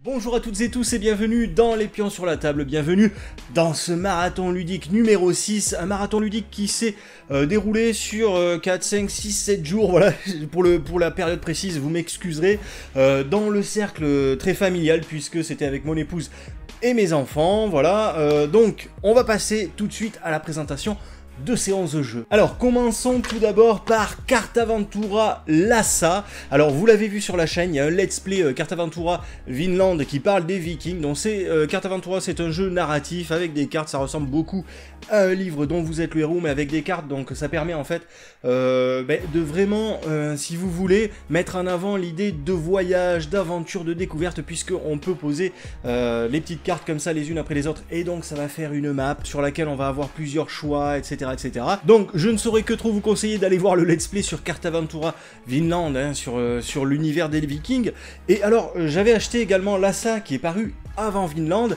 Bonjour à toutes et tous et bienvenue dans les pions sur la table, bienvenue dans ce marathon ludique numéro 6, un marathon ludique qui s'est déroulé sur 4, 5, 6, 7 jours, voilà, pour la période précise, vous m'excuserez, dans le cercle très familial puisque c'était avec mon épouse et mes enfants, voilà, donc on va passer tout de suite à la présentation de ces 11 jeux. Alors commençons tout d'abord par Cartaventura Lhasa. Alors vous l'avez vu sur la chaîne, il y a un let's play Cartaventura Vinland qui parle des Vikings. Donc c'est Cartaventura, c'est un jeu narratif avec des cartes, ça ressemble beaucoup à un livre dont vous êtes le héros mais avec des cartes, donc ça permet en fait de vraiment, si vous voulez, mettre en avant l'idée de voyage, d'aventure, de découverte, puisqu'on peut poser les petites cartes comme ça les unes après les autres, et donc ça va faire une map sur laquelle on va avoir plusieurs choix, etc. etc. Donc je ne saurais que trop vous conseiller d'aller voir le let's play sur Cartaventura Vinland, hein, sur l'univers des Vikings. Et alors j'avais acheté également Lhasa qui est paru avant Vinland,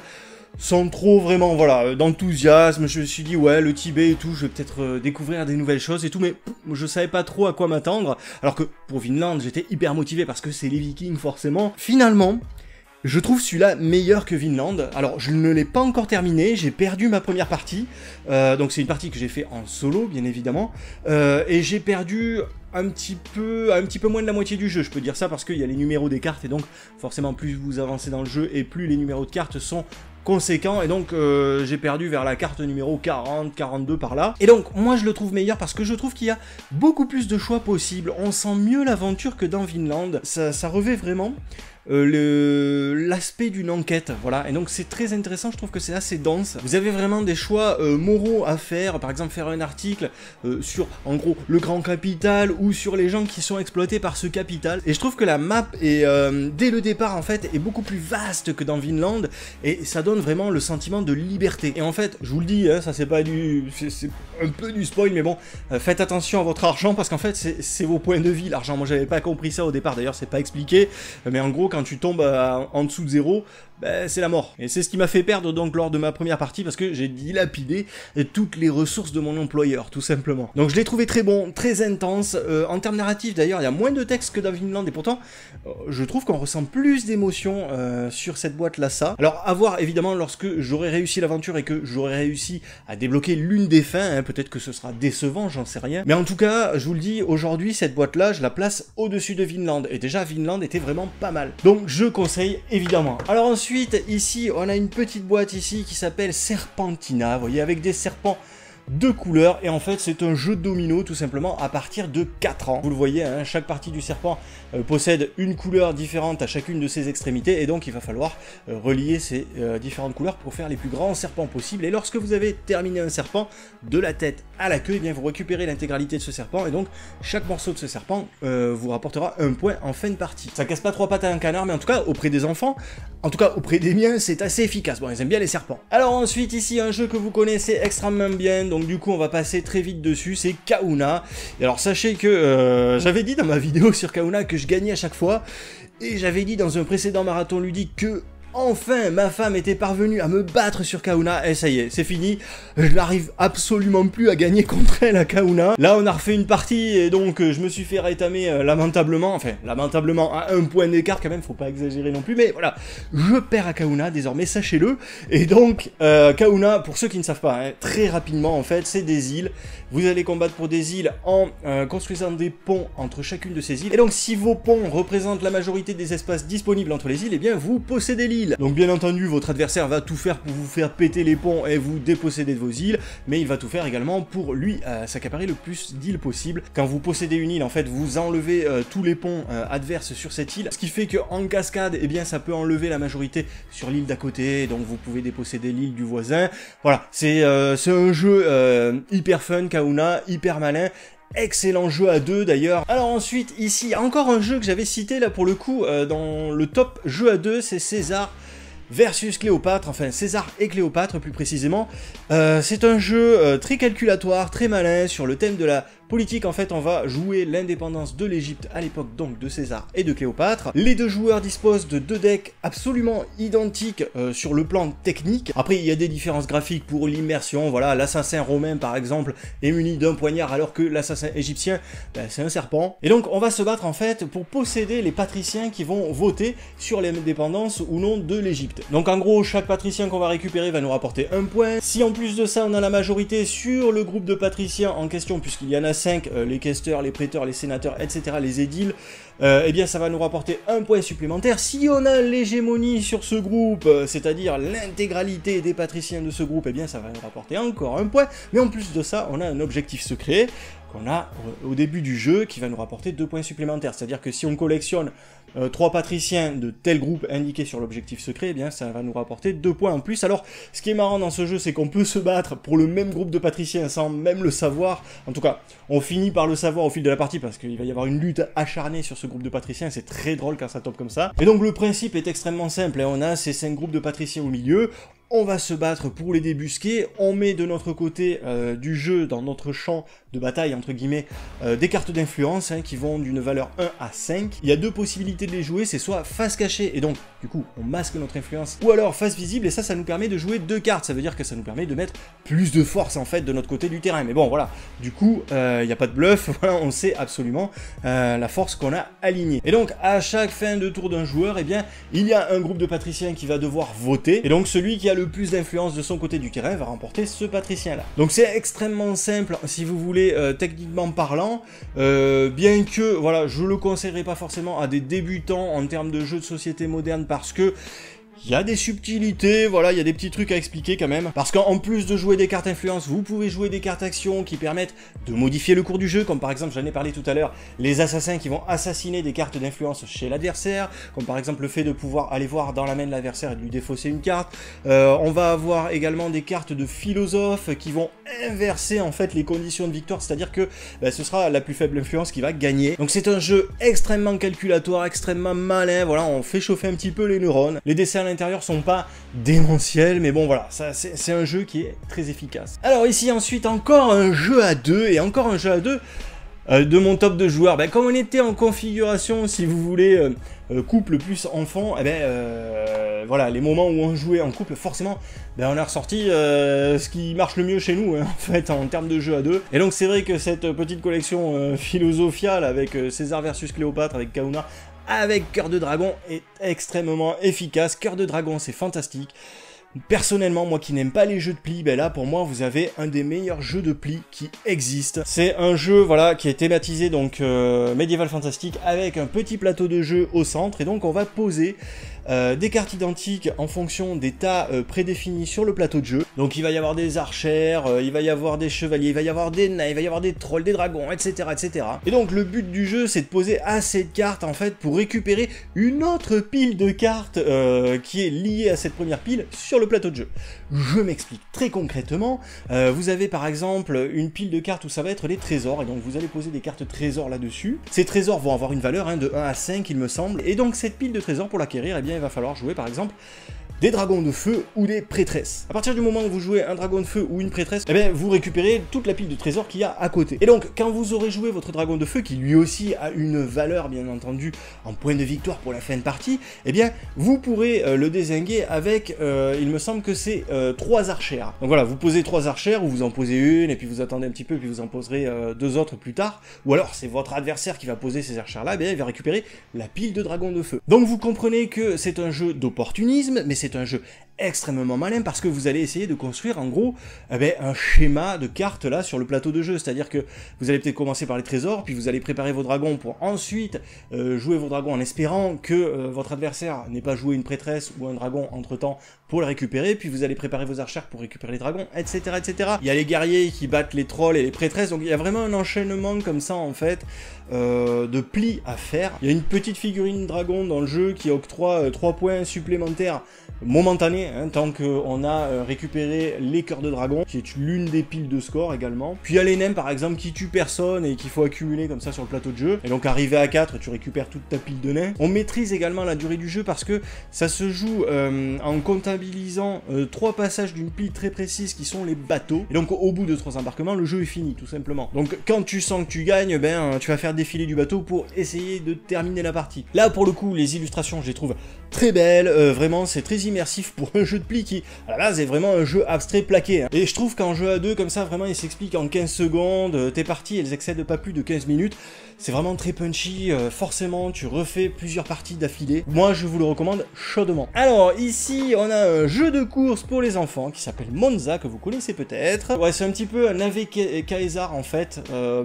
sans trop vraiment, voilà, d'enthousiasme. Je me suis dit, ouais, le Tibet et tout, je vais peut-être découvrir des nouvelles choses et tout, mais je savais pas trop à quoi m'attendre, alors que pour Vinland, j'étais hyper motivé parce que c'est les Vikings, forcément. Finalement, je trouve celui-là meilleur que Vinland. Alors, je ne l'ai pas encore terminé, j'ai perdu ma première partie, donc c'est une partie que j'ai fait en solo, bien évidemment, et j'ai perdu un petit peu moins de la moitié du jeu, je peux dire ça, parce qu'il y a les numéros des cartes, et donc, forcément, plus vous avancez dans le jeu, et plus les numéros de cartes sont conséquent, et donc j'ai perdu vers la carte numéro 40, 42 par là. Et donc moi je le trouve meilleur parce que je trouve qu'il y a beaucoup plus de choix possibles, on sent mieux l'aventure que dans Vinland, ça revêt vraiment l'aspect d'une enquête, voilà, et donc c'est très intéressant, je trouve que c'est assez dense. Vous avez vraiment des choix moraux à faire, par exemple faire un article sur, en gros, le grand capital, ou sur les gens qui sont exploités par ce capital, et je trouve que la map est, dès le départ en fait, est beaucoup plus vaste que dans Vinland, et ça donne vraiment le sentiment de liberté. Et en fait, je vous le dis, hein, ça c'est pas c'est un peu du spoil, mais bon, faites attention à votre argent, parce qu'en fait c'est vos points de vie, l'argent. Moi j'avais pas compris ça au départ, d'ailleurs c'est pas expliqué, mais en gros quand tu tombes en dessous de zéro, c'est la mort. Et c'est ce qui m'a fait perdre donc lors de ma première partie, parce que j'ai dilapidé toutes les ressources de mon employeur, tout simplement. Donc je l'ai trouvé très bon, très intense. En termes narratifs d'ailleurs, il y a moins de texte que dans Vinland, et pourtant je trouve qu'on ressent plus d'émotions sur cette boîte Lhasa. Alors à voir évidemment lorsque j'aurai réussi l'aventure et que j'aurai réussi à débloquer l'une des fins, hein, peut-être que ce sera décevant, j'en sais rien. Mais en tout cas, je vous le dis, aujourd'hui cette boîte là, je la place au-dessus de Vinland, et déjà Vinland était vraiment pas mal. Donc je conseille évidemment. Alors ensuite, ici, on a une petite boîte ici qui s'appelle Serpentina, vous voyez, avec des serpents de couleurs, et en fait c'est un jeu de domino tout simplement à partir de 4 ans. Vous le voyez, hein, chaque partie du serpent possède une couleur différente à chacune de ses extrémités, et donc il va falloir relier ces différentes couleurs pour faire les plus grands serpents possibles. Et lorsque vous avez terminé un serpent de la tête à la queue, et bien vous récupérez l'intégralité de ce serpent, et donc chaque morceau de ce serpent vous rapportera un point en fin de partie. Ça casse pas trois pattes à un canard, mais en tout cas auprès des enfants, en tout cas auprès des miens, c'est assez efficace. Bon, ils aiment bien les serpents. Alors ensuite ici, un jeu que vous connaissez extrêmement bien, donc du coup on va passer très vite dessus, c'est Kahuna. Et alors sachez que j'avais dit dans ma vidéo sur Kahuna que je gagnais à chaque fois, et j'avais dit dans un précédent marathon ludique que enfin ma femme était parvenue à me battre sur Kahuna, et ça y est, c'est fini, je n'arrive absolument plus à gagner contre elle à Kahuna. Là on a refait une partie, et donc je me suis fait rétamer lamentablement, enfin lamentablement à un point d'écart quand même, faut pas exagérer non plus, mais voilà, je perds à Kahuna désormais, sachez-le. Et donc Kahuna, pour ceux qui ne savent pas, hein, très rapidement en fait, c'est des îles, vous allez combattre pour des îles en construisant des ponts entre chacune de ces îles, et donc si vos ponts représentent la majorité des espaces disponibles entre les îles, et bien vous possédez l'île. Donc bien entendu, votre adversaire va tout faire pour vous faire péter les ponts et vous déposséder de vos îles, mais il va tout faire également pour lui s'accaparer le plus d'îles possible. Quand vous possédez une île, en fait, vous enlevez tous les ponts adverses sur cette île, ce qui fait qu'en cascade, eh bien, ça peut enlever la majorité sur l'île d'à côté, donc vous pouvez déposséder l'île du voisin. Voilà, c'est un jeu hyper fun, Kahuna, hyper malin. Excellent jeu à deux d'ailleurs. Alors ensuite ici encore un jeu que j'avais cité là pour le coup dans le top jeu à deux, c'est César versus Cléopâtre, enfin César et Cléopâtre plus précisément. C'est un jeu très calculatoire, très malin sur le thème de la Politique, en fait, on va jouer l'indépendance de l'Égypte à l'époque donc de César et de Cléopâtre. Les deux joueurs disposent de deux decks absolument identiques sur le plan technique. Après, il y a des différences graphiques pour l'immersion. Voilà, l'assassin romain, par exemple, est muni d'un poignard alors que l'assassin égyptien, ben, c'est un serpent. Et donc, on va se battre, en fait, pour posséder les patriciens qui vont voter sur l'indépendance ou non de l'Égypte. Donc, en gros, chaque patricien qu'on va récupérer va nous rapporter un point. Si en plus de ça, on a la majorité sur le groupe de patriciens en question, puisqu'il y en a 5, les questeurs, les préteurs, les sénateurs, etc., les édiles, eh bien ça va nous rapporter un point supplémentaire. Si on a l'hégémonie sur ce groupe, c'est-à-dire l'intégralité des patriciens de ce groupe, eh bien ça va nous rapporter encore un point. Mais en plus de ça, on a un objectif secret qu'on a au début du jeu qui va nous rapporter 2 points supplémentaires. C'est-à-dire que si on collectionne 3 patriciens de tel groupe indiqué sur l'objectif secret, eh bien ça va nous rapporter 2 points en plus. Alors, ce qui est marrant dans ce jeu, c'est qu'on peut se battre pour le même groupe de patriciens sans même le savoir. En tout cas, on finit par le savoir au fil de la partie parce qu'il va y avoir une lutte acharnée sur ce groupe de patriciens. C'est très drôle quand ça tombe comme ça. Et donc le principe est extrêmement simple. On a ces 5 groupes de patriciens au milieu. On va se battre pour les débusquer, on met de notre côté du jeu, dans notre champ de bataille, entre guillemets, des cartes d'influence qui vont d'une valeur 1 à 5. Il y a 2 possibilités de les jouer, c'est soit face cachée, et donc du coup on masque notre influence, ou alors face visible, et ça nous permet de jouer 2 cartes, ça veut dire que ça nous permet de mettre plus de force en fait de notre côté du terrain. Mais bon voilà, du coup il n'y a pas de bluff, voilà, on sait absolument la force qu'on a alignée. Et donc à chaque fin de tour d'un joueur, eh bien il y a un groupe de patriciens qui va devoir voter, et donc celui qui a le plus d'influence de son côté du terrain va remporter ce patricien là. Donc c'est extrêmement simple si vous voulez techniquement parlant, bien que voilà, je le conseillerais pas forcément à des débutants en termes de jeux de société moderne parce que il y a des subtilités, voilà, il y a des petits trucs à expliquer quand même. Parce qu'en plus de jouer des cartes influence, vous pouvez jouer des cartes action qui permettent de modifier le cours du jeu, comme par exemple, j'en ai parlé tout à l'heure, les assassins qui vont assassiner des cartes d'influence chez l'adversaire, comme par exemple le fait de pouvoir aller voir dans la main de l'adversaire et de lui défausser une carte. On va avoir également des cartes de philosophes qui vont inverser en fait les conditions de victoire, c'est-à-dire que ce sera la plus faible influence qui va gagner. Donc c'est un jeu extrêmement calculatoire, extrêmement malin, voilà, on fait chauffer un petit peu les neurones. Les dessins à l'intérieur sont pas démentiels, mais bon voilà, c'est un jeu qui est très efficace. Alors ici ensuite encore un jeu à 2, et encore un jeu à 2 de mon top de joueurs. Comme on était en configuration, si vous voulez, couple plus enfant, voilà, les moments où on jouait en couple, forcément, on a ressorti ce qui marche le mieux chez nous, en fait, en termes de jeu à 2. Et donc c'est vrai que cette petite collection philosophiale avec César versus Cléopâtre, avec Kauna, avec Cœur de Dragon est extrêmement efficace. Cœur de Dragon, c'est fantastique. Personnellement, moi qui n'aime pas les jeux de pli, là pour moi vous avez un des meilleurs jeux de pli qui existent. C'est un jeu voilà qui est thématisé donc médiéval fantastique avec un petit plateau de jeu au centre, et donc on va poser des cartes identiques en fonction des tas prédéfinis sur le plateau de jeu. Donc il va y avoir des archères, il va y avoir des chevaliers, il va y avoir des nains, il va y avoir des trolls, des dragons, etc. etc. Et donc le but du jeu c'est de poser assez de cartes en fait pour récupérer une autre pile de cartes qui est liée à cette première pile sur le plateau de jeu. Je m'explique très concrètement, vous avez par exemple une pile de cartes où ça va être les trésors, et donc vous allez poser des cartes trésors là-dessus. Ces trésors vont avoir une valeur de 1 à 5 il me semble, et donc cette pile de trésors pour l'acquérir, eh bien il va falloir jouer par exemple des dragons de feu ou des prêtresses. À partir du moment où vous jouez un dragon de feu ou une prêtresse, eh bien, vous récupérez toute la pile de trésors qu'il y a à côté. Et donc, quand vous aurez joué votre dragon de feu, qui lui aussi a une valeur, bien entendu, en point de victoire pour la fin de partie, eh bien, vous pourrez le dézinguer avec, il me semble que c'est 3 archères. Donc voilà, vous posez 3 archères, ou vous en posez une, et puis vous attendez un petit peu, et puis vous en poserez 2 autres plus tard. Ou alors, c'est votre adversaire qui va poser ces archères-là, eh bien, il va récupérer la pile de dragons de feu. Donc, vous comprenez que c'est un jeu d'opportunisme, mais c'est un jeu extrêmement malin parce que vous allez essayer de construire en gros un schéma de cartes là sur le plateau de jeu, c'est-à-dire que vous allez peut-être commencer par les trésors, puis vous allez préparer vos dragons pour ensuite jouer vos dragons en espérant que votre adversaire n'ait pas joué une prêtresse ou un dragon entre temps pour le récupérer, puis vous allez préparer vos archères pour récupérer les dragons, etc. etc. Il y a les guerriers qui battent les trolls et les prêtresses, donc il y a vraiment un enchaînement comme ça en fait de plis à faire. Il y a une petite figurine dragon dans le jeu qui octroie 3 points supplémentaires momentané, hein, tant qu'on a récupéré les cœurs de dragon, qui est l'une des piles de score également. Puis il y a les nems par exemple qui tuent personne et qu'il faut accumuler comme ça sur le plateau de jeu. Et donc arrivé à 4, tu récupères toute ta pile de nains. On maîtrise également la durée du jeu parce que ça se joue en comptabilisant 3 passages d'une pile très précise qui sont les bateaux. Et donc au bout de 3 embarquements, le jeu est fini tout simplement. Donc quand tu sens que tu gagnes, ben tu vas faire défiler du bateau pour essayer de terminer la partie. Là pour le coup, les illustrations, je les trouve très belles, vraiment c'est très immersif pour un jeu de pli qui, à la base, est vraiment un jeu abstrait plaqué. Hein. Et je trouve qu'en jeu à 2, comme ça, vraiment, il s'explique en 15 secondes, tes parties, elles excèdent pas plus de 15 minutes. C'est vraiment très punchy, forcément, tu refais plusieurs parties d'affilée. Moi, je vous le recommande chaudement. Alors, ici, on a un jeu de course pour les enfants qui s'appelle Monza, que vous connaissez peut-être. Ouais, c'est un petit peu un Ave Caesar, en fait,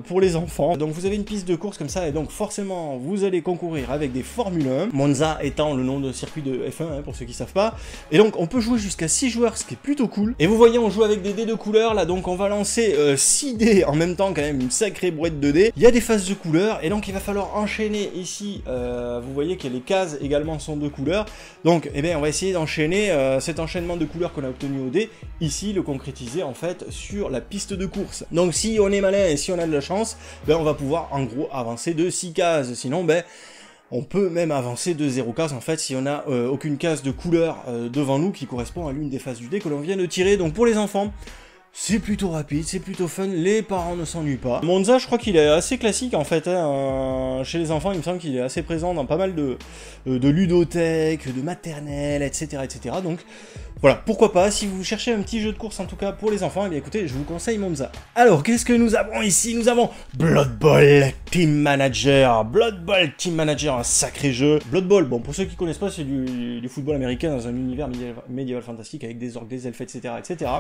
pour les enfants. Donc, vous avez une piste de course comme ça, et donc, forcément, vous allez concourir avec des Formule 1. Monza étant le nom de circuit de F1, hein, pour ceux qui savent pas. Et donc, on peut jouer jusqu'à 6 joueurs, ce qui est plutôt cool. Et vous voyez, on joue avec des dés de couleur, là, donc on va lancer 6 dés en même temps, quand même, une sacrée brouette de dés. Il y a des phases de couleurs, et donc il va falloir enchaîner ici, vous voyez que les cases également sont de couleurs. Donc, eh bien, on va essayer d'enchaîner cet enchaînement de couleurs qu'on a obtenu au dé, ici, le concrétiser, en fait, sur la piste de course. Donc, si on est malin et si on a de la chance, ben, on va pouvoir, en gros, avancer de 6 cases. Sinon, ben, on peut même avancer de 0 cases en fait si on n'a aucune case de couleur devant nous qui correspond à l'une des phases du dé que l'on vient de tirer. Donc pour les enfants, c'est plutôt rapide, c'est plutôt fun, les parents ne s'ennuient pas. Monza, je crois qu'il est assez classique en fait, hein, chez les enfants, il me semble qu'il est assez présent dans pas mal de ludothèques, de maternelles, etc., etc. Donc voilà, pourquoi pas, si vous cherchez un petit jeu de course en tout cas pour les enfants, eh bien écoutez, je vous conseille Monza. Alors, qu'est-ce que nous avons ici? Nous avons Blood Bowl Team Manager. Blood Bowl Team Manager, un sacré jeu. Blood Bowl, bon, pour ceux qui connaissent pas, c'est du football américain dans un univers médiéval fantastique avec des orques, des elfes, etc., etc.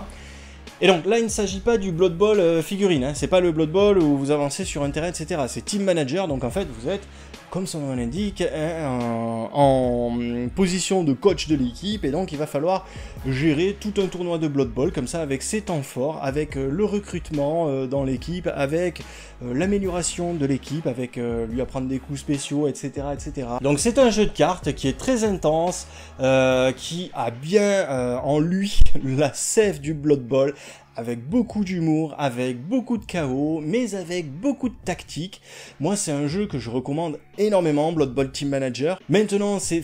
Et donc là, il ne s'agit pas du Blood Bowl figurine, hein. C'est pas le Blood Bowl où vous avancez sur un terrain, etc. C'est Team Manager, donc en fait, vous êtes, comme son nom l'indique, en position de coach de l'équipe, et donc il va falloir gérer tout un tournoi de Blood Bowl, comme ça, avec ses temps forts, avec le recrutement dans l'équipe, avec l'amélioration de l'équipe, avec lui apprendre des coups spéciaux, etc., etc. Donc c'est un jeu de cartes qui est très intense, qui a bien en lui la sève du Blood Bowl, avec beaucoup d'humour, avec beaucoup de chaos, mais avec beaucoup de tactique. Moi, c'est un jeu que je recommande énormément, Blood Bowl Team Manager. Maintenant, c'est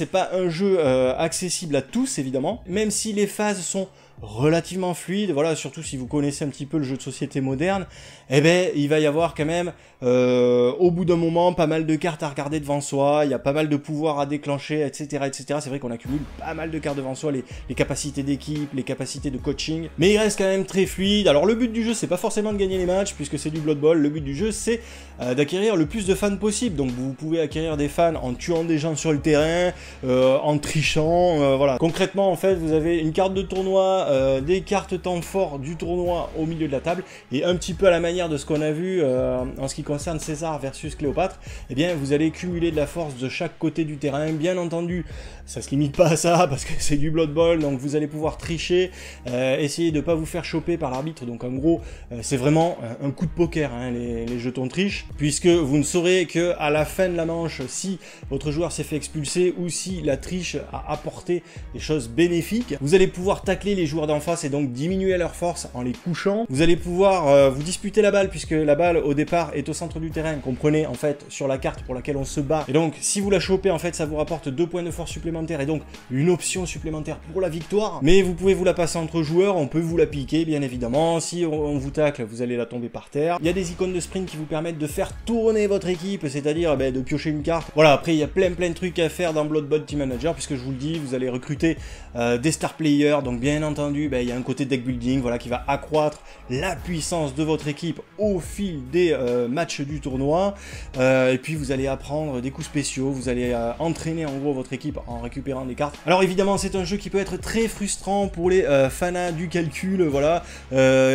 pas un jeu accessible à tous, évidemment, même si les phases sont relativement fluide, voilà, surtout si vous connaissez un petit peu le jeu de société moderne, eh ben, il va y avoir quand même, au bout d'un moment, pas mal de cartes à regarder devant soi, il y a pas mal de pouvoirs à déclencher, etc., etc. C'est vrai qu'on accumule pas mal de cartes devant soi, les capacités d'équipe, les capacités de coaching, mais il reste quand même très fluide. Alors le but du jeu, c'est pas forcément de gagner les matchs, puisque c'est du Blood Bowl, le but du jeu, c'est d'acquérir le plus de fans possible. Donc vous pouvez acquérir des fans en tuant des gens sur le terrain, en trichant, voilà. Concrètement, en fait, vous avez une carte de tournoi, des cartes temps forts du tournoi au milieu de la table, et un petit peu à la manière de ce qu'on a vu en ce qui concerne César versus Cléopâtre, eh bien vous allez cumuler de la force de chaque côté du terrain. Bien entendu, ça se limite pas à ça parce que c'est du Blood Bowl, donc vous allez pouvoir tricher, essayer de pas vous faire choper par l'arbitre. Donc en gros, c'est vraiment un coup de poker, hein, les jetons triche, puisque vous ne saurez que à la fin de la manche si votre joueur s'est fait expulser ou si la triche a apporté des choses bénéfiques. Vous allez pouvoir tacler les joueurs d'en face et donc diminuer leur force en les couchant. Vous allez pouvoir vous disputer la balle, puisque la balle au départ est au centre du terrain, comprenez en fait sur la carte pour laquelle on se bat, et donc si vous la chopez, en fait ça vous rapporte 2 points de force supplémentaires et donc une option supplémentaire pour la victoire. Mais vous pouvez vous la passer entre joueurs, on peut vous la piquer bien évidemment. Si on vous tacle, vous allez la tomber par terre. Il y a des icônes de sprint qui vous permettent de faire tourner votre équipe, c'est-à-dire de piocher une carte. Voilà, après il y a plein de trucs à faire dans Blood Bowl Team Manager, puisque je vous le dis, vous allez recruter des star players, donc bien entendu il y a un côté deck building, voilà, qui va accroître la puissance de votre équipe au fil des matchs du tournoi, et puis vous allez apprendre des coups spéciaux, vous allez entraîner en gros votre équipe en récupérant des cartes. Alors évidemment c'est un jeu qui peut être très frustrant pour les fanas du calcul, voilà,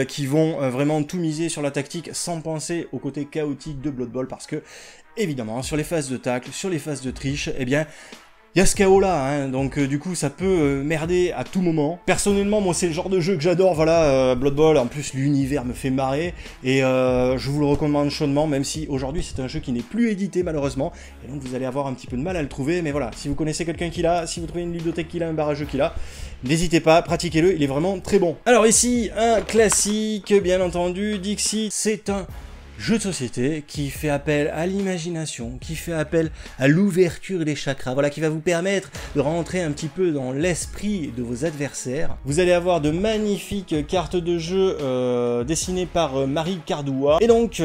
qui vont vraiment tout miser sur la tactique sans penser au côté chaotique de Blood Bowl, parce que évidemment sur les phases de tacle, sur les phases de triche, eh bien Il y a ce chaos là, hein, donc du coup ça peut merder à tout moment. Personnellement, moi c'est le genre de jeu que j'adore, voilà, Blood Bowl, en plus l'univers me fait marrer, et je vous le recommande chaudement, même si aujourd'hui c'est un jeu qui n'est plus édité malheureusement, et donc vous allez avoir un petit peu de mal à le trouver, mais voilà, si vous connaissez quelqu'un qui l'a, si vous trouvez une ludothèque qui l'a, un bar à jeux qui l'a, n'hésitez pas, pratiquez-le, il est vraiment très bon. Alors ici, un classique, bien entendu, Dixit, c'est un jeu de société qui fait appel à l'imagination, qui fait appel à l'ouverture des chakras, voilà, qui va vous permettre de rentrer un petit peu dans l'esprit de vos adversaires. Vous allez avoir de magnifiques cartes de jeu dessinées par Marie Cardoua. Et donc,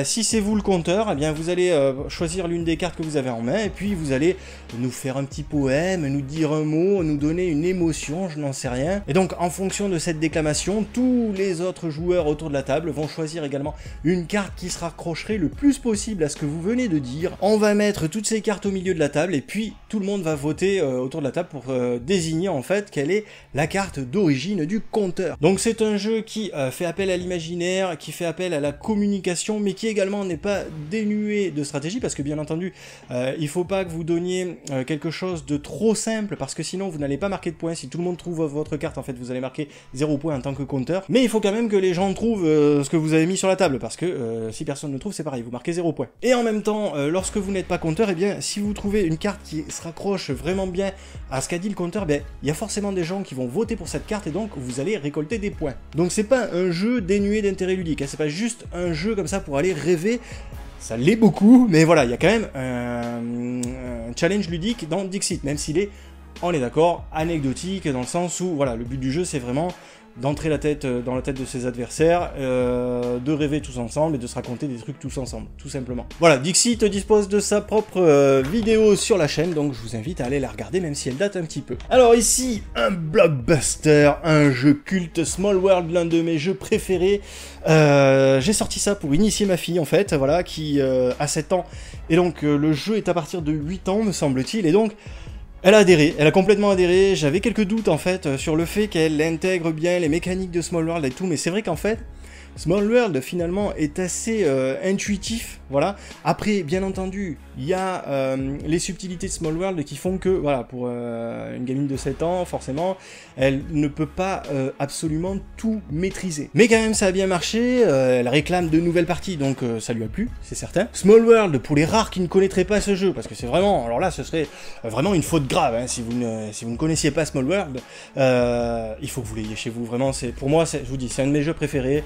si c'est vous le compteur, eh bien vous allez choisir l'une des cartes que vous avez en main, et puis vous allez nous faire un petit poème, nous dire un mot, nous donner une émotion, je n'en sais rien. Et donc, en fonction de cette déclamation, tous les autres joueurs autour de la table vont choisir également une carte qui se raccrocherait le plus possible à ce que vous venez de dire. On va mettre toutes ces cartes au milieu de la table et puis tout le monde va voter autour de la table pour désigner en fait quelle est la carte d'origine du compteur. Donc c'est un jeu qui fait appel à l'imaginaire, qui fait appel à la communication, mais qui également n'est pas dénué de stratégie, parce que bien entendu il faut pas que vous donniez quelque chose de trop simple, parce que sinon vous n'allez pas marquer de points. Si tout le monde trouve votre carte, en fait vous allez marquer 0 points en tant que compteur, mais il faut quand même que les gens trouvent ce que vous avez mis sur la table, parce que si personne ne trouve, c'est pareil, vous marquez 0 points. Et en même temps, lorsque vous n'êtes pas compteur, et bien si vous trouvez une carte qui se raccroche vraiment bien à ce qu'a dit le compteur, il y a forcément des gens qui vont voter pour cette carte, et donc vous allez récolter des points. Donc c'est pas un jeu dénué d'intérêt ludique, hein, c'est pas juste un jeu comme ça pour aller rêver. Ça l'est beaucoup, mais voilà, il y a quand même un challenge ludique dans Dixit, même s'il est, on est d'accord, anecdotique, dans le sens où, voilà, le but du jeu, c'est vraiment d'entrer dans la tête de ses adversaires, de rêver tous ensemble et de se raconter des trucs tous ensemble, tout simplement. Voilà, Dixit dispose de sa propre vidéo sur la chaîne, donc je vous invite à aller la regarder, même si elle date un petit peu. Alors ici, un blockbuster, un jeu culte, Small World, l'un de mes jeux préférés. J'ai sorti ça pour initier ma fille, en fait, voilà, qui a 7 ans, et donc le jeu est à partir de 8 ans, me semble-t-il, et donc elle a adhéré, elle a complètement adhéré. J'avais quelques doutes en fait sur le fait qu'elle intègre bien les mécaniques de Small World et tout, mais c'est vrai qu'en fait, Small World finalement est assez intuitif, voilà. Après, bien entendu, il y a les subtilités de Small World qui font que, voilà, pour une gamine de 7 ans, forcément, elle ne peut pas absolument tout maîtriser. Mais quand même, ça a bien marché, elle réclame de nouvelles parties, donc ça lui a plu, c'est certain. Small World, pour les rares qui ne connaîtraient pas ce jeu, parce que c'est vraiment, alors là, ce serait vraiment une faute grave, hein, si vous ne connaissiez pas Small World, il faut que vous l'ayez chez vous, vraiment, pour moi, je vous dis, c'est un de mes jeux préférés.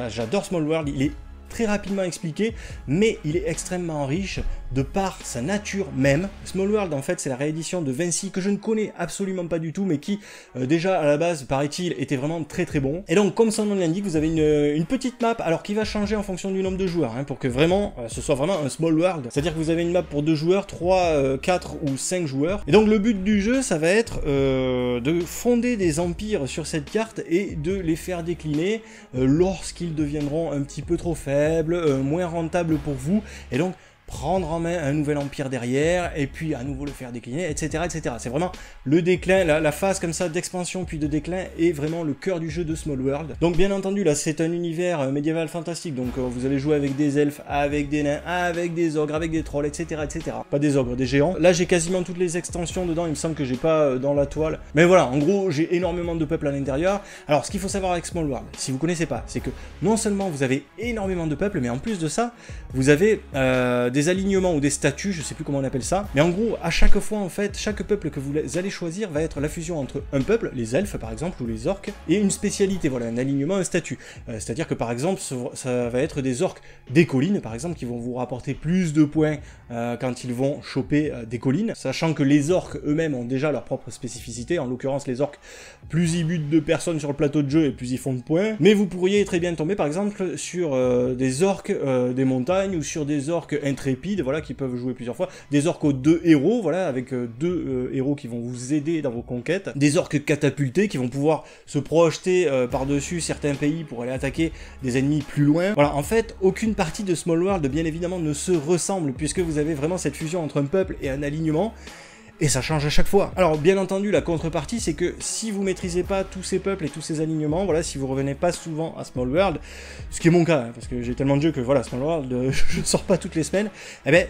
J'adore Small World, il est très rapidement expliqué, mais il est extrêmement riche de par sa nature même. Small World, en fait, c'est la réédition de Vinci que je ne connais absolument pas du tout, mais qui, déjà, à la base, paraît-il, était vraiment très très bon. Et donc, comme son nom l'indique, vous avez une petite map, alors qui va changer en fonction du nombre de joueurs, hein, pour que vraiment, ce soit vraiment un Small World. C'est-à-dire que vous avez une map pour 2 joueurs, 3, 4 ou 5 joueurs. Et donc, le but du jeu, ça va être de fonder des empires sur cette carte et de les faire décliner lorsqu'ils deviendront un petit peu trop faibles, moins rentables pour vous, et donc prendre en main un nouvel empire derrière, et puis à nouveau le faire décliner, etc. etc. C'est vraiment le déclin, la phase comme ça d'expansion puis de déclin est vraiment le cœur du jeu de Small World. Donc bien entendu là c'est un univers médiéval fantastique, donc vous allez jouer avec des elfes, avec des nains, avec des ogres, avec des trolls, etc. etc. Pas des ogres, des géants. Là j'ai quasiment toutes les extensions dedans, il me semble que j'ai pas dans la toile. Mais voilà, en gros j'ai énormément de peuples à l'intérieur. Alors ce qu'il faut savoir avec Small World, si vous connaissez pas, c'est que non seulement vous avez énormément de peuples, mais en plus de ça, vous avez des alignements ou des statuts, je sais plus comment on appelle ça, mais en gros, à chaque fois, en fait, chaque peuple que vous allez choisir va être la fusion entre un peuple, les elfes par exemple, ou les orques, et une spécialité, voilà, un alignement, un statut. C'est-à-dire que par exemple, ça va être des orques des collines, par exemple, qui vont vous rapporter plus de points quand ils vont choper des collines, sachant que les orques eux-mêmes ont déjà leur propre spécificité, en l'occurrence les orques, plus ils butent de personnes sur le plateau de jeu, et plus ils font de points, mais vous pourriez très bien tomber par exemple sur des orques des montagnes, ou sur des orques intrépides, voilà, qui peuvent jouer plusieurs fois, des orques aux 2 héros, voilà, avec 2 héros qui vont vous aider dans vos conquêtes, des orques catapultés qui vont pouvoir se projeter par-dessus certains pays pour aller attaquer des ennemis plus loin. Voilà, en fait, aucune partie de Small World, bien évidemment, ne se ressemble, puisque vous avez vraiment cette fusion entre un peuple et un alignement, et ça change à chaque fois. Alors bien entendu, la contrepartie, c'est que si vous maîtrisez pas tous ces peuples et tous ces alignements, voilà, si vous revenez pas souvent à Small World, ce qui est mon cas, hein, parce que j'ai tellement de jeux que voilà, Small World, je ne sors pas toutes les semaines, eh ben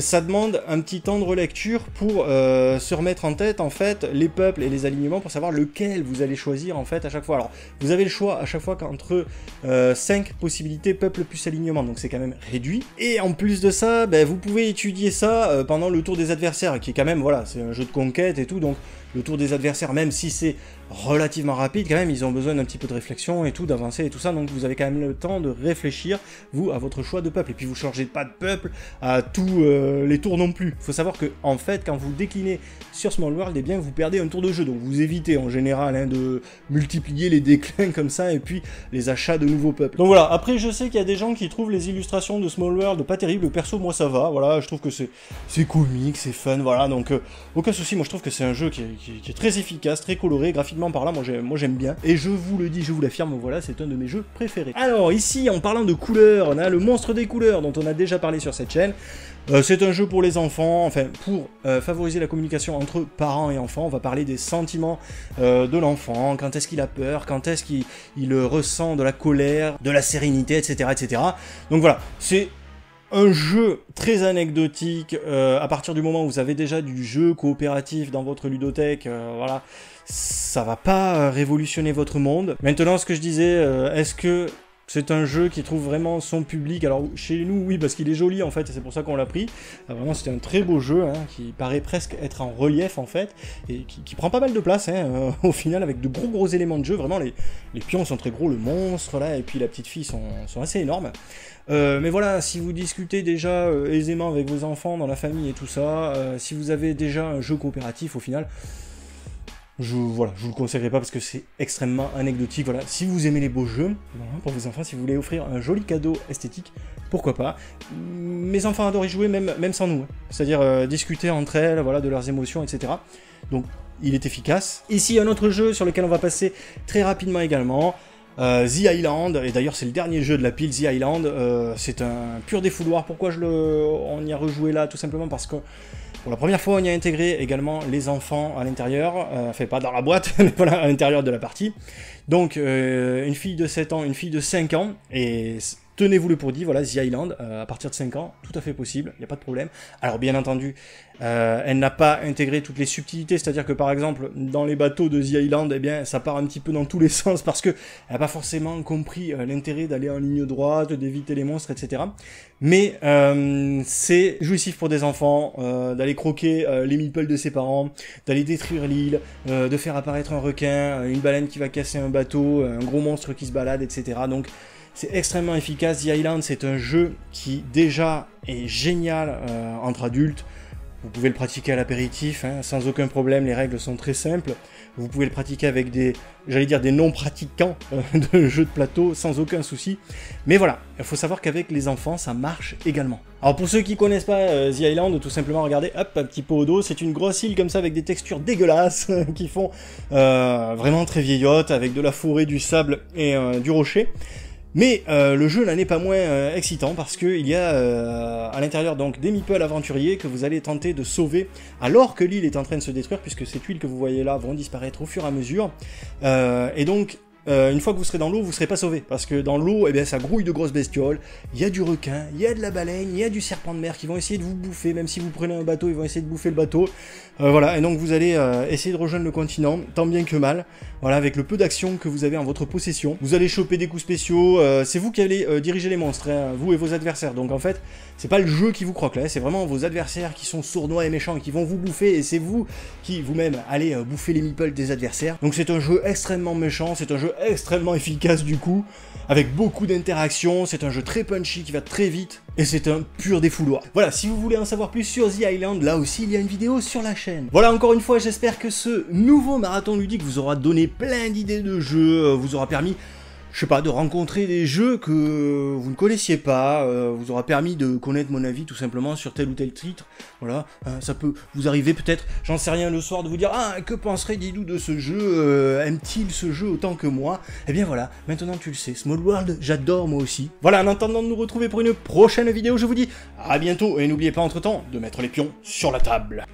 ça demande un petit temps de relecture pour se remettre en tête en fait les peuples et les alignements pour savoir lequel vous allez choisir en fait à chaque fois. Alors vous avez le choix à chaque fois qu'entre 5 possibilités peuple plus alignement, donc c'est quand même réduit. Et en plus de ça, ben, vous pouvez étudier ça pendant le tour des adversaires, qui est quand même, voilà, c'est un jeu de conquête et tout, donc le tour des adversaires, même si c'est relativement rapide, quand même, ils ont besoin d'un petit peu de réflexion et tout, d'avancer et tout ça, donc vous avez quand même le temps de réfléchir, vous, à votre choix de peuple. Et puis vous changez pas de peuple à tous les tours non plus. Il faut savoir que, en fait, quand vous déclinez sur Small World, eh bien, vous perdez un tour de jeu, donc vous évitez en général hein, de multiplier les déclins comme ça, et puis les achats de nouveaux peuples. Donc voilà, après je sais qu'il y a des gens qui trouvent les illustrations de Small World pas terribles, perso moi ça va, voilà, je trouve que c'est comique, c'est fun, voilà, donc aucun souci, moi je trouve que c'est un jeu qui est très efficace, très coloré, graphiquement par là, moi j'aime bien, et je vous le dis, je vous l'affirme, voilà, c'est un de mes jeux préférés. Alors ici, en parlant de couleurs, on a le monstre des couleurs, dont on a déjà parlé sur cette chaîne. C'est un jeu pour les enfants, enfin pour favoriser la communication entre parents et enfants. On va parler des sentiments de l'enfant, quand est-ce qu'il a peur, quand est-ce qu'il ressent de la colère, de la sérénité, etc. etc. Donc voilà, c'est un jeu très anecdotique, à partir du moment où vous avez déjà du jeu coopératif dans votre ludothèque, voilà, ça va pas révolutionner votre monde. Maintenant, ce que je disais, est-ce que c'est un jeu qui trouve vraiment son public? Alors chez nous, oui, parce qu'il est joli en fait, et c'est pour ça qu'on l'a pris. Vraiment, c'était un très beau jeu, hein, qui paraît presque être en relief en fait, et qui prend pas mal de place, hein, au final, avec de gros éléments de jeu. Vraiment, les pions sont très gros, le monstre là, et puis la petite fille sont assez énormes. Mais voilà, si vous discutez déjà aisément avec vos enfants dans la famille et tout ça, si vous avez déjà un jeu coopératif au final, je vous le conseillerais pas parce que c'est extrêmement anecdotique. Voilà, si vous aimez les beaux jeux, voilà, pour vos enfants, si vous voulez offrir un joli cadeau esthétique, pourquoi pas. Mes enfants adorent y jouer même sans nous, hein. C'est-à-dire discuter entre elles, voilà, de leurs émotions, etc. Donc il est efficace. Ici un autre jeu sur lequel on va passer très rapidement également. The Island, et d'ailleurs c'est le dernier jeu de la pile, The Island, c'est un pur défouloir. Pourquoi on y a rejoué là? Tout simplement parce que pour la première fois on y a intégré également les enfants à l'intérieur, enfin pas dans la boîte, mais voilà, à l'intérieur de la partie. Donc une fille de 7 ans, une fille de 5 ans, et tenez-vous-le pour dit, voilà, The Island, à partir de 5 ans, tout à fait possible, il n'y a pas de problème. Alors bien entendu, elle n'a pas intégré toutes les subtilités, c'est-à-dire que par exemple, dans les bateaux de The Island, eh bien, ça part un petit peu dans tous les sens, parce que elle n'a pas forcément compris l'intérêt d'aller en ligne droite, d'éviter les monstres, etc. Mais c'est jouissif pour des enfants, d'aller croquer les meeples de ses parents, d'aller détruire l'île, de faire apparaître un requin, une baleine qui va casser un bateau, un gros monstre qui se balade, etc. Donc c'est extrêmement efficace. The Island, c'est un jeu qui déjà est génial entre adultes. Vous pouvez le pratiquer à l'apéritif, hein, sans aucun problème, les règles sont très simples. Vous pouvez le pratiquer avec des non-pratiquants de jeux de plateau, sans aucun souci. Mais voilà, il faut savoir qu'avec les enfants, ça marche également. Alors pour ceux qui connaissent pas The Island, tout simplement regardez, hop, un petit pot au dos, c'est une grosse île comme ça avec des textures dégueulasses qui font vraiment très vieillotte, avec de la forêt, du sable et du rocher. Mais le jeu n'en est pas moins excitant parce qu'il y a à l'intérieur donc des meeples aventuriers que vous allez tenter de sauver alors que l'île est en train de se détruire, puisque ces tuiles que vous voyez là vont disparaître au fur et à mesure. Et donc une fois que vous serez dans l'eau, vous ne serez pas sauvé, parce que dans l'eau, eh bien, ça grouille de grosses bestioles, il y a du requin, il y a de la baleine, il y a du serpent de mer qui vont essayer de vous bouffer, même si vous prenez un bateau, ils vont essayer de bouffer le bateau. Voilà, et donc vous allez essayer de rejoindre le continent, tant bien que mal, voilà, avec le peu d'action que vous avez en votre possession. Vous allez choper des coups spéciaux, c'est vous qui allez diriger les monstres, hein, vous et vos adversaires, donc en fait, c'est pas le jeu qui vous croque là, c'est vraiment vos adversaires qui sont sournois et méchants, qui vont vous bouffer, et c'est vous qui, vous-même, allez bouffer les meeples des adversaires. Donc c'est un jeu extrêmement méchant, c'est un jeu extrêmement efficace du coup, avec beaucoup d'interactions, c'est un jeu très punchy qui va très vite, et c'est un pur défouloir. Voilà, si vous voulez en savoir plus sur The Island, là aussi il y a une vidéo sur la chaîne. Voilà, encore une fois, j'espère que ce nouveau marathon ludique vous aura donné plein d'idées de jeux, vous aura permis, je sais pas, de rencontrer des jeux que vous ne connaissiez pas, vous aura permis de connaître mon avis tout simplement sur tel ou tel titre. Voilà, ça peut vous arriver peut-être, j'en sais rien, le soir de vous dire « Ah, que penserait Didou de ce jeu, aime-t-il ce jeu autant que moi ?» Eh bien voilà, maintenant tu le sais, Small World, j'adore moi aussi. Voilà, en attendant de nous retrouver pour une prochaine vidéo, je vous dis à bientôt, et n'oubliez pas entre-temps de mettre les pions sur la table.